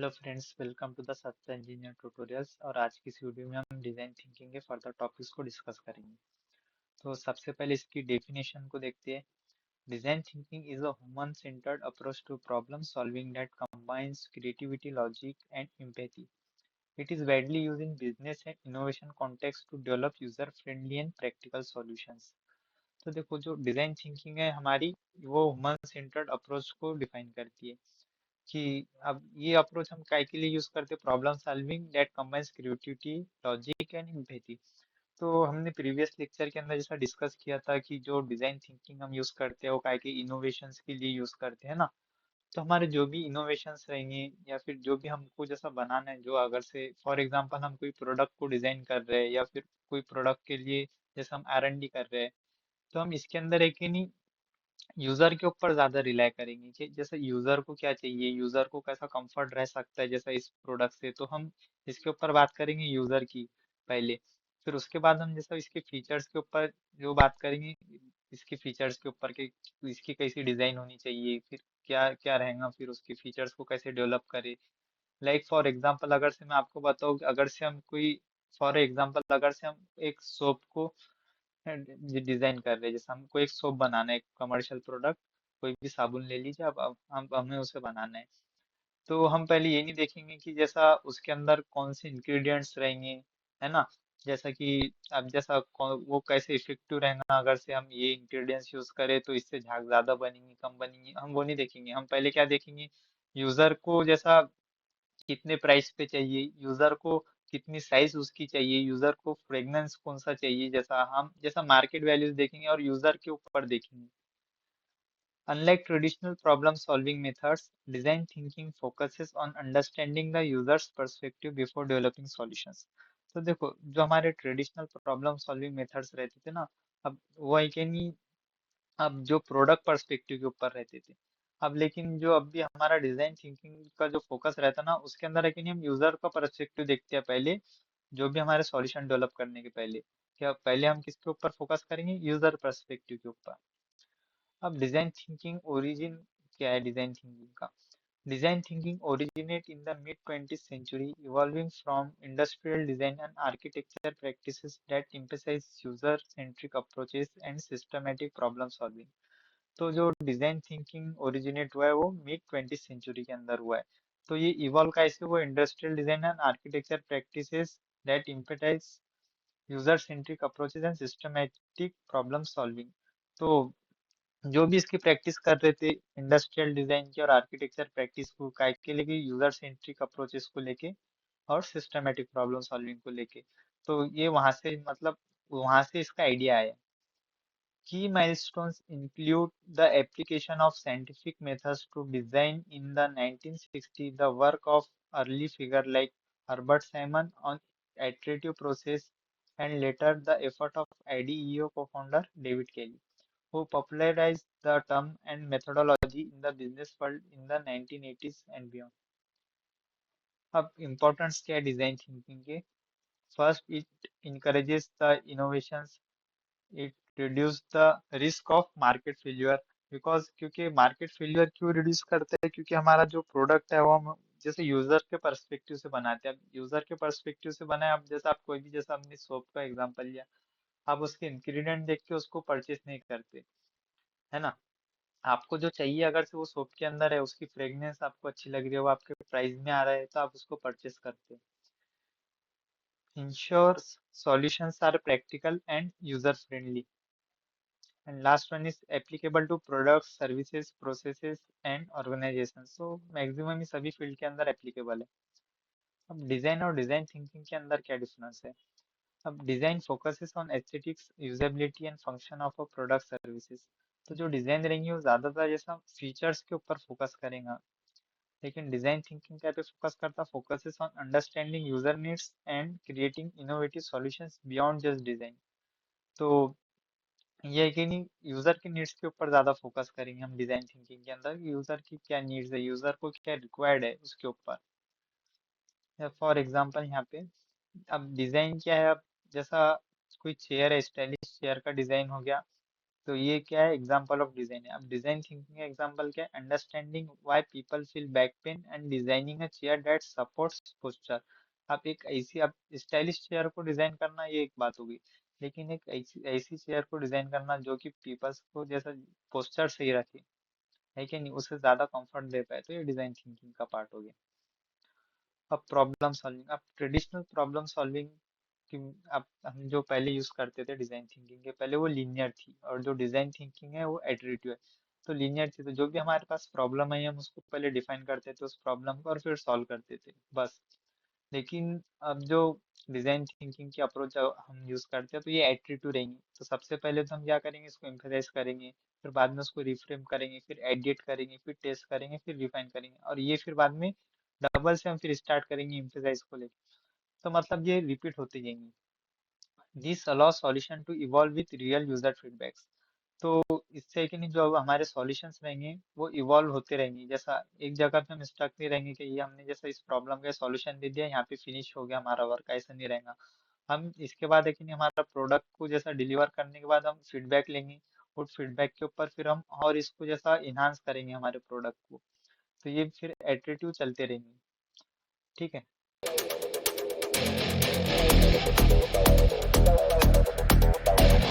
Hello friends, welcome to the सत्ता engineer tutorials. और आज की इस वीडियो में हम डिज़ाइन थिंकिंग के फर्दर टॉपिक्स को डिस्कस करेंगे। तो सबसे पहले इसकी डेफिनेशन को देखते हैं। Design thinking is a human centred approach to problem solving that combines creativity, logic and empathy. It is widely used in business and innovation context to develop user friendly and practical solutions. तो देखो, जो design thinking है हमारी, वो human centred approach को define करती है कि अब ये अप्रोच हम काय के लिए यूज करते हैं। Problem solving that combines creativity, logic and empathy. तो हमने प्रीवियस लेक्चर के अंदर जैसा डिस्कस किया था कि जो डिजाइन थिंकिंग हम यूज करते हैं वो काय के इनोवेशंस के लिए यूज करते हैं ना। तो हमारे जो भी इनोवेशंस रहेंगे या फिर जो भी हमको जैसा बनाना है, जो अगर से फॉर एग्जांपल हम कोई प्रोडक्ट को डिजाइन कर रहे हैं या फिर कोई प्रोडक्ट के लिए जैसे हम R&D कर रहे हैं, तो हम इसके अंदर है कि नहीं, यूजर के ऊपर ज्यादा रिलाय करेंगे कि जैसे यूजर को क्या चाहिए, यूजर को कैसा कंफर्ट रह सकता है जैसा इस प्रोडक्ट से। तो हम इसके ऊपर बात करेंगे यूजर की पहले, फिर उसके बाद हम जैसा इसके फीचर्स के ऊपर जो बात करेंगे, इसके फीचर्स के ऊपर कि इसकी कैसी डिजाइन होनी चाहिए, फिर क्या क्या रहेगा, फिर उसके फीचर्स को कैसे डेवलप करे। लाइक फॉर एग्जांपल अगर से मैं आपको बताऊँ कि अगर से हम कोई, फॉर एग्जांपल अगर से हम एक सोप को डिजाइन कर रहे हैं, जैसे हमको एक सोप बनाना है, एक कमर्शियल प्रोडक्ट, कोई भी साबुन ले लीजिए। अब हम हमें उसे बनाना है। तो हम पहले ये नहीं देखेंगे कि जैसा उसके अंदर कौन से इंग्रेडिएंट्स रहेंगे, है ना। जैसा कि अब जैसा वो कैसे इफेक्टिव रहेगा, अगर से हम ये इंग्रेडिएंट्स यूज करें तो इससे झाग ज्यादा बनेंगी कम बनेंगी, हम वो नहीं देखेंगे। हम पहले क्या देखेंगे, यूजर को जैसा कितने प्राइस पे चाहिए, यूजर को कितनी साइज उसकी चाहिए, यूजर को फ्रेग्रेंस कौन सा चाहिए, जैसा हम जैसा मार्केट वैल्यूज देखेंगे और यूजर के ऊपर देखेंगे। Unlike traditional problem-solving methods, design thinking focuses on understanding the user's perspective before developing solutions. तो देखो, जो हमारे ट्रेडिशनल प्रॉब्लम सॉल्विंग मेथड्स रहते थे ना, अब वो है कि नहीं, अब जो प्रोडक्ट पर्सपेक्टिव के ऊपर रहते थे। अब लेकिन जो अब भी हमारा डिजाइन थिंकिंग का जो फोकस रहता है ना, उसके अंदर है कि नहीं, हम यूजर का पर्सपेक्टिव देखते हैं पहले। जो भी हमारे सॉल्यूशन डेवलप करने के पहले, क्या पहले हम किसके ऊपर फोकस करेंगे, यूजर पर्सपेक्टिव के ऊपर। अब डिजाइन थिंकिंग ओरिजिन क्या है डिजाइन थिंकिंग का। Design thinking originate in the mid 20th century, evolving from industrial design and architecture practices that emphasize user-centric approaches and systematic problem solving. तो जो design thinking originate हुआ है वो mid 20th century के अंदर हुआ है। तो ये इवॉल्व कैसे हुआ, industrial design and architecture practices that emphasise user centric approaches and systematic problem solving. तो जो भी इसकी प्रैक्टिस कर रहे थे इंडस्ट्रियल डिजाइन की और आर्किटेक्चर प्रैक्टिस को काय के लेके, यूजर सेंट्रिक अप्रोचेस को लेके और सिस्टमैटिक प्रॉब्लम सॉल्विंग को लेके। तो ये वहां से मतलब वहां से इसका आइडिया आया। Key milestones include the application of scientific methods to design in the 1960s, the work of early figures like Herbert Simon on iterative process, and later the effort of IDEO co-founder David Kelly, who popularized the term and methodology in the business world in the 1980s and beyond. अब importance क्या है design thinking के। First, it encourages the innovations. It reduce the risk of market failure, because क्योंकि market failure क्यों reduce करते हैं, क्योंकि हमारा जो प्रोडक्ट है वो हम जैसे यूजर के पर्सपेक्टिव से बनाते हैं। अब यूजर के पर्सपेक्टिव से बनाए, अब जैसे आप कोई भी, जैसे हमने सोप का एग्जांपल लिया, आप उसके इंग्रेडिएंट देख के उसको परचेस नहीं करते, है ना। आपको जो चाहिए, अगर से वो सोप के अंदर है, उसकी फ्रेग्रेंस आपको अच्छी लग रही है, वो आपके प्राइस में आ रहा है, तो आप उसको परचेस करते हैं। Ensures solutions are practical and user friendly. And last one is applicable to products, services, processes and organizations. So maximum ही सभी फील्ड के अंदर एप्लीकेबल है। अब डिजाइन और डिजाइन थिंकिंग के अंदर क्या डिफरेंस है। अब design focuses on aesthetics, usability and function of a product services. तो जो डिजाइन रहेंगे वो ज्यादातर जैसा फीचर्स के ऊपर फोकस करेगा, लेकिन डिजाइन थिंकिंग क्या पे फोकस करता, focuses on understanding user needs and creating innovative solutions beyond just design. तो ये है कि नहीं, यूजर के नीड्स के ऊपर ज्यादा फोकस करेंगे हम डिजाइन थिंकिंग के अंदर। यूजर की क्या नीड्स है, यूजर को क्या रिक्वायर्ड है, उसके ऊपर। फॉर एग्जांपल यहाँ पे, अब डिजाइन क्या है, अब जैसा कोई चेयर है, स्टाइलिश चेयर का डिजाइन हो गया, तो ये क्या है, एग्जाम्पल ऑफ डिजाइन है। अब डिजाइन थिंकिंग का एग्जाम्पल क्या है, understanding why people feel back pain and designing a chair that supports posture. आप एक ऐसी, आप स्टाइलिश चेयर को डिजाइन करना ये एक बात होगी, लेकिन एक ऐसी ऐसी चेयर को डिजाइन करना जो कि पीपल्स को जैसा पोस्चर सही रखे, है कि नहीं, उससे ज्यादा कंफर्ट दे पाए, तो ये डिजाइन थिंकिंग का पार्ट हो गया। अब प्रॉब्लम सॉल्विंग, अब ट्रेडिशनल प्रॉब्लम सॉल्विंग कि अब हम जो पहले यूज करते थे डिजाइन थिंकिंग के पहले, वो लीनियर थी, और जो डिजाइन थिंकिंग है वो एटरेटिव है। तो लीनियर थी, तो जो भी हमारे पास प्रॉब्लम है हम उसको पहले डिफाइन करते थे उस प्रॉब्लम को, और फिर सॉल्व करते थे बस। लेकिन अब जो डिजाइन थिंकिंग की अप्रोच हम यूज करते हैं तो ये एटरेटिव रहेंगी। तो सबसे पहले तो हम क्या करेंगे, इसको एम्फेसाइज करेंगे, फिर बाद में उसको रिफ्रेम करेंगे, फिर एडिट करेंगे, फिर टेस्ट करेंगे, फिर रिफाइन करेंगे, और ये फिर बाद में डबल से हम फिर स्टार्ट करेंगे एम्फेसाइज को लेकर। तो मतलब ये रिपीट होते जाएंगे। This allows solution to evolve with real user feedbacks। तो इससे कि नहीं, जो हमारे सॉल्यूशंस रहेंगे वो इवॉल्व होते रहेंगे, जैसा एक जगह पे हम स्टक नहीं रहेंगे कि ये हमने जैसा इस प्रॉब्लम का सॉल्यूशन दे दिया यहाँ पे फिनिश हो गया हमारा वर्क, ऐसा नहीं रहेगा। हम इसके बाद है कि नहीं, हमारा प्रोडक्ट को जैसा डिलीवर करने के बाद हम फीडबैक लेंगे, और फीडबैक के ऊपर फिर हम और इसको जैसा इन्हांस करेंगे हमारे प्रोडक्ट को। तो ये फिर एटरेटिव चलते रहेंगे। ठीक है।